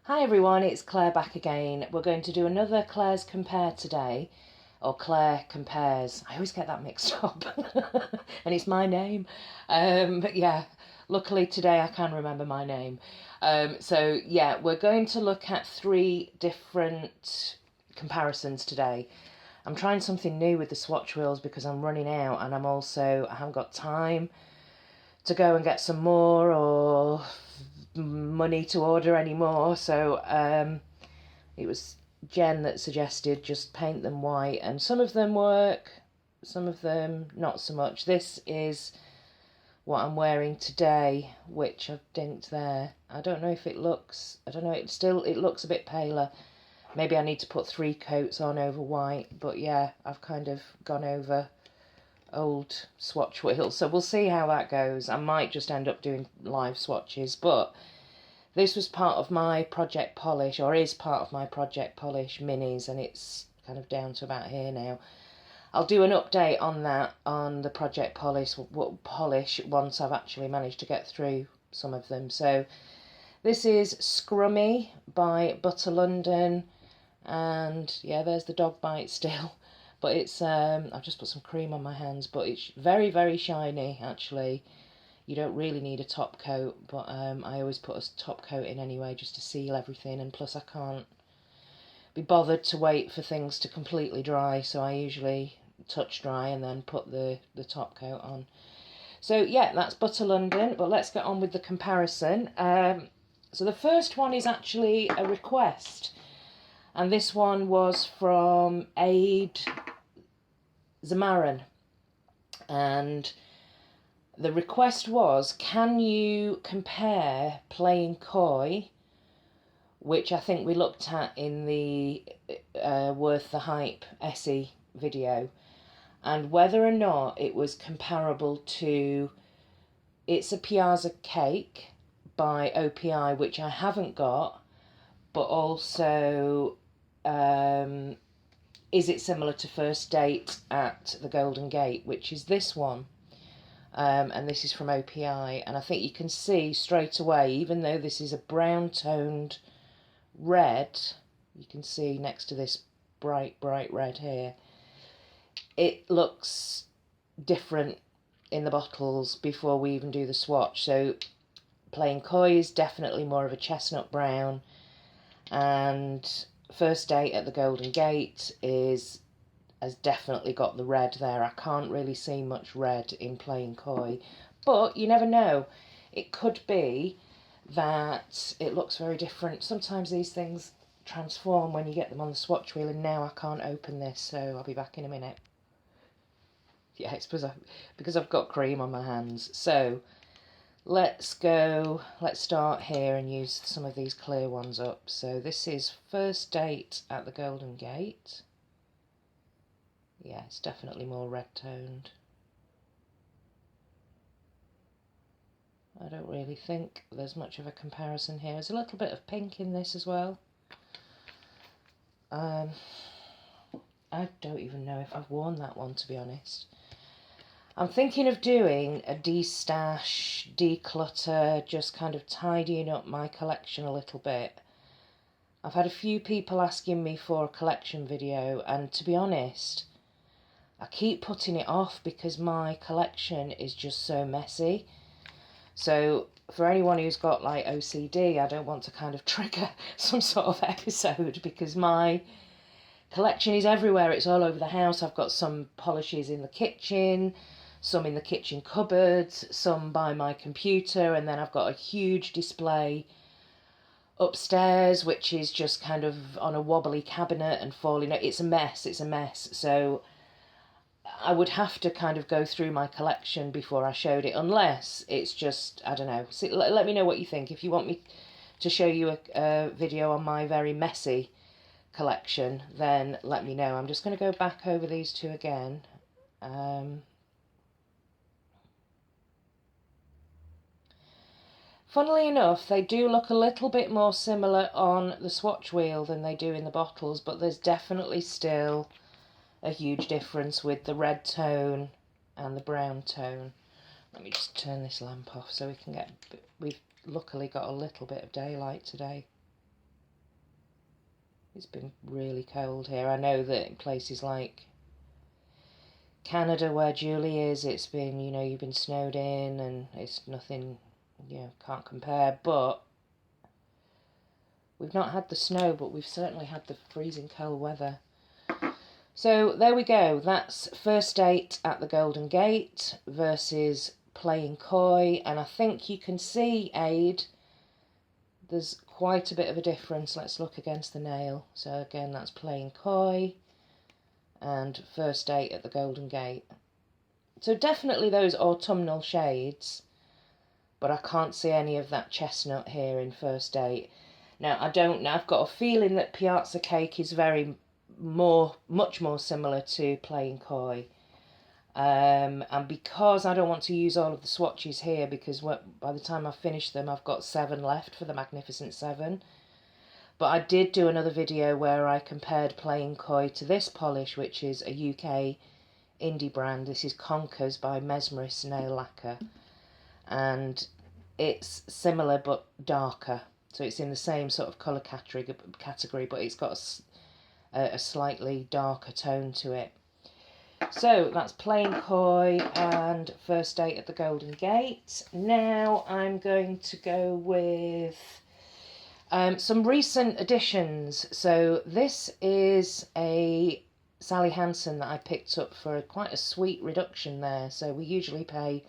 Hi everyone, it's Claire back again. We're going to do another Clare's Compare today, or Clare Compares. I always get that mixed up, and it's my name. But yeah, luckily today I can remember my name. So yeah, we're going to look at 3 different comparisons today. I'm trying something new with the swatch wheels because I'm running out, and I haven't got time to go and get some more or money to order anymore. So it was Jen that suggested just paint them white, and some of them work, some of them not so much. This is what I'm wearing today, which I've dinked there. I don't know if it looks, I don't know, it looks a bit paler. Maybe I need to put 3 coats on over white, but yeah, I've kind of gone over old swatch wheels, so we'll see how that goes. I might just end up doing live swatches, but this was part of my Project Polish, or is part of my Project Polish minis, and it's kind of down to about here now. I'll do an update on that, on the Project Polish once I've actually managed to get through some of them. So this is Scrummy by Butter London, and yeah, there's the dog bite still. But it's, I've just put some cream on my hands, but it's very, very shiny, actually. You don't really need a top coat, but I always put a top coat in anyway, just to seal everything, and plus I can't be bothered to wait for things to completely dry, so I usually touch dry and then put the top coat on. So yeah, that's Butter London, but let's get on with the comparison. So the first one is actually a request, and this one was from Aid Zamaran, and the request was, can you compare Playing Coy, which I think we looked at in the Worth the Hype Essie video, and whether or not it was comparable to It's a Piazza Cake by OPI, which I haven't got, but also is it similar to First Date at the Golden Gate, which is this one. And this is from OPI, and I think you can see straight away, even though this is a brown toned red, you can see next to this bright red here, it looks different in the bottles before we even do the swatch. So Playing Coy is definitely more of a chestnut brown, and First Date at the Golden Gate has definitely got the red there. I can't really see much red in Playing Coy, but you never know. It could be that it looks very different. Sometimes these things transform when you get them on the swatch wheel, and now I can't open this, so I'll be back in a minute. Yeah, it's because I've got cream on my hands. So let's start here and use some of these clear ones up. So this is First Date at the Golden Gate. Yeah, it's definitely more red toned. I don't really think there's much of a comparison here. There's a little bit of pink in this as well. I don't even know if I've worn that one, to be honest. I'm thinking of doing a de-stash, declutter, just kind of tidying up my collection a little bit. I've had a few people asking me for a collection video, and to be honest, I keep putting it off because my collection is just so messy. So for anyone who's got like OCD, I don't want to kind of trigger some sort of episode, because my collection is everywhere. It's all over the house. I've got some polishes in the kitchen, some in the kitchen cupboards, some by my computer, and then I've got a huge display upstairs, which is just kind of on a wobbly cabinet and falling. It's a mess. So I would have to kind of go through my collection before I showed it, unless it's just, I don't know. See, let me know what you think. If you want me to show you a video on my very messy collection, then let me know. I'm just going to go back over these 2 again. Funnily enough, they do look a little bit more similar on the swatch wheel than they do in the bottles, but there's definitely still a huge difference with the red tone and the brown tone. Let me just turn this lamp off so we can get, we've luckily got a little bit of daylight today. It's been really cold here. I know that in places like Canada, where Julie is, it's been, you know, you've been snowed in and it's nothing, you know, can't compare. But we've not had the snow, but we've certainly had the freezing cold weather. So there we go. That's first date at the Golden Gate versus playing coy. And I think you can see, Aid, there's quite a bit of a difference. Let's look against the nail. So again, that's playing coy and first date at the Golden Gate. So definitely those autumnal shades, but I can't see any of that chestnut here in first date. Now, I don't know, I've got a feeling that Piazza Cake is much more similar to playing coy. And because I don't want to use all of the swatches here, because by the time I finish them, I've got 7 left for the Magnificent 7. But I did do another video where I compared playing coy to this polish, which is a UK indie brand. This is Conkers by Mesmerist Nail Lacquer. And it's similar but darker. So it's in the same sort of colour category, but it's got a slightly darker tone to it. So that's playing coy and first date at the Golden Gate. Now I'm going to go with some recent additions. So this is a Sally Hansen that I picked up for quite a sweet reduction there. So we usually pay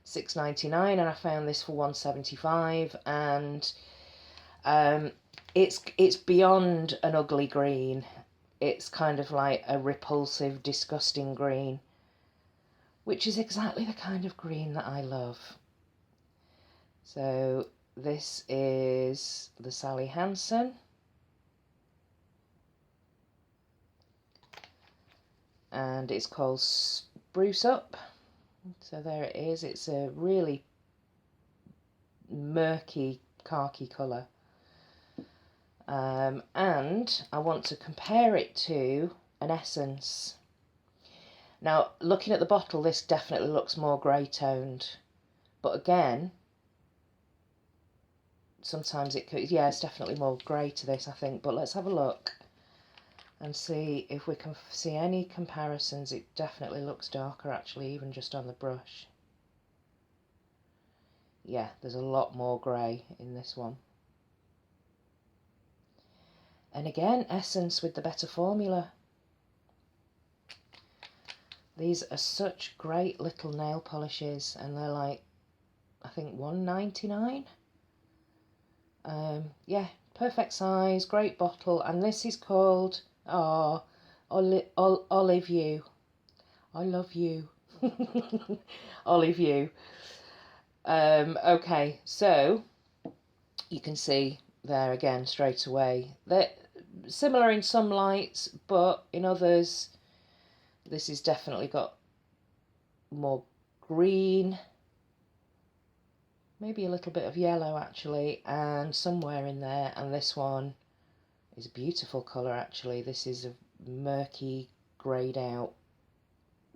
$6.99 and I found this for $1.75, and it's beyond an ugly green. It's kind of like a repulsive, disgusting green, which is exactly the kind of green that I love. So this is the Sally Hansen. And it's called Spruce Up. So there it is. It's a really murky khaki colour. And I want to compare it to an Essence. Now, looking at the bottle, this definitely looks more grey toned. But again, sometimes it could, yeah, it's definitely more grey to this, I think. But let's have a look and see if we can see any comparisons. It definitely looks darker, actually, even just on the brush. Yeah, there's a lot more grey in this one. And again, Essence with the better formula. These are such great little nail polishes, and they're like, I think $1.99. Yeah, perfect size, great bottle, and this is called Olive You. I love you. Olive You. Okay, so you can see there again straight away they're similar in some lights, but in others this has definitely got more green, maybe a little bit of yellow actually, and somewhere in there. And this one is a beautiful colour actually. This is a murky, greyed out,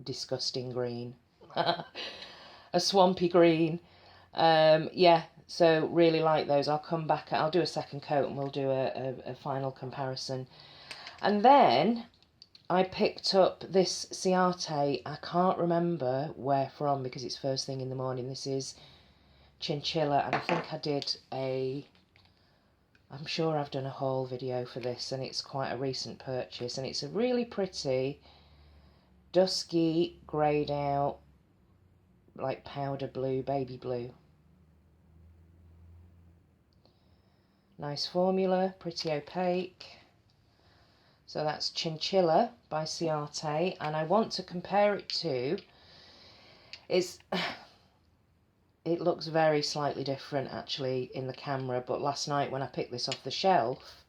disgusting green. A swampy green. Yeah, so really like those. I'll come back, I'll do a second coat and we'll do a final comparison. And then I picked up this Ciate. I can't remember where from because it's first thing in the morning. This is Chinchilla, and I think I did I'm sure I've done a haul video for this, and it's quite a recent purchase, and it's a really pretty dusky greyed out like powder blue, baby blue. Nice formula, pretty opaque. So that's Chinchilla by Ciate, and I want to compare it to, it looks very slightly different actually in the camera, but last night when I picked this off the shelf,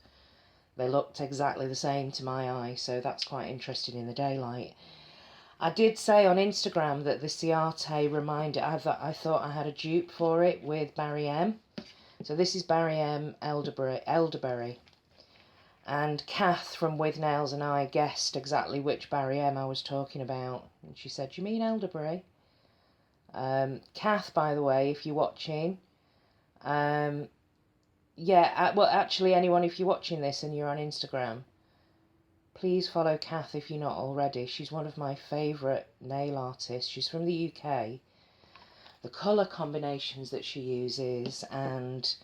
they looked exactly the same to my eye, so that's quite interesting in the daylight. I did say on Instagram that the Ciate reminded, I thought I had a dupe for it with Barry M. So this is Barry M Elderberry. And Kath from With Nails and I guessed exactly which Barry M I was talking about. And she said, "You mean Elderberry?" Kath, by the way, if you're watching, yeah, well, actually, anyone, if you're watching this and you're on Instagram, please follow Kath if you're not already. She's one of my favourite nail artists. She's from the UK. The colour combinations that she uses and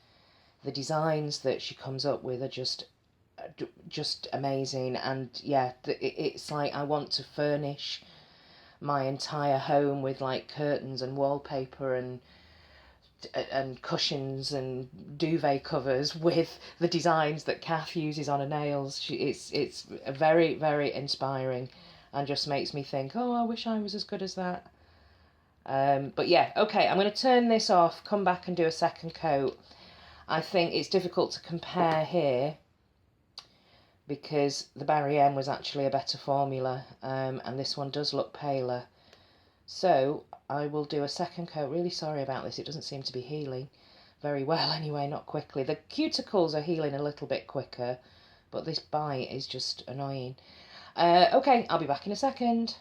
the designs that she comes up with are just amazing. And yeah, it's like I want to furnish my entire home with like curtains and wallpaper and cushions and duvet covers with the designs that Kath uses on her nails. It's very, very inspiring and just makes me think, oh, I wish I was as good as that. But yeah, okay, I'm going to turn this off, come back and do a second coat. I think it's difficult to compare here because the Barry M was actually a better formula, and this one does look paler. So I will do a second coat. Really sorry about this, it doesn't seem to be healing very well anyway, not quickly. The cuticles are healing a little bit quicker, but this bite is just annoying. Okay, I'll be back in a second.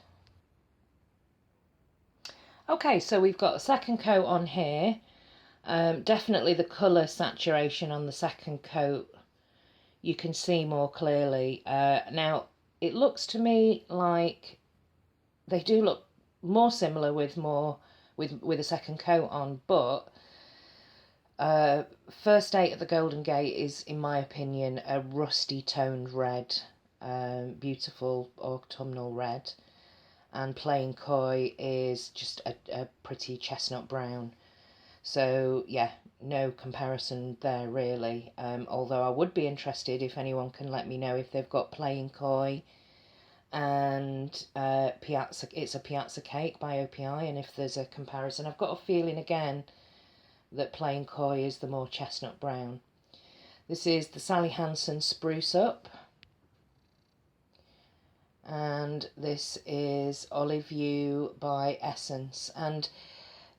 Okay, so we've got a second coat on here. Definitely the colour saturation on the second coat you can see more clearly. Now, it looks to me like they do look more similar with a second coat on, but First Date at the Golden Gate is, in my opinion, a rusty toned red, beautiful autumnal red, and Plain Koi is just a pretty chestnut brown. So yeah, no comparison there really, although I would be interested if anyone can let me know if they've got Plain Koi and it's a Piazza Cake by OPI, and if there's a comparison. I've got a feeling again that Plain Koi is the more chestnut brown. This is the Sally Hansen Spruce Up, and this is Olive View by Essence, and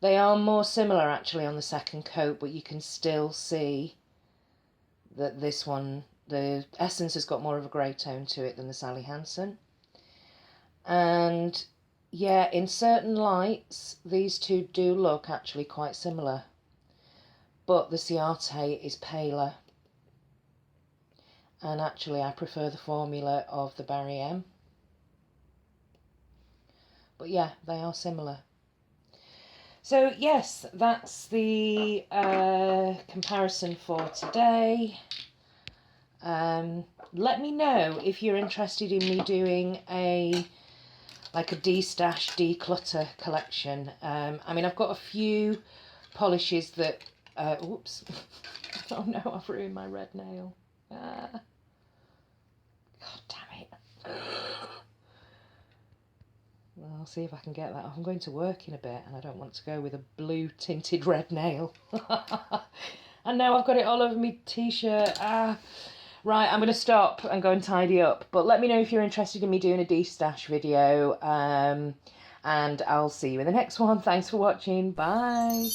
they are more similar actually on the second coat, but you can still see that this one, the Essence, has got more of a grey tone to it than the Sally Hansen. And yeah, in certain lights, these two do look actually quite similar, but the Ciate is paler. And actually I prefer the formula of the Barry M. But yeah, they are similar. So yes, that's the comparison for today. Let me know if you're interested in me doing a de-stash, declutter collection. I mean, I've got a few polishes that... Oops. Oh no, I've ruined my red nail. God damn it. Well, I'll see if I can get that. I'm going to work in a bit and I don't want to go with a blue tinted red nail. And now I've got it all over my t-shirt. Right, I'm going to stop and go and tidy up. But let me know if you're interested in me doing a de-stash video. And I'll see you in the next one. Thanks for watching. Bye.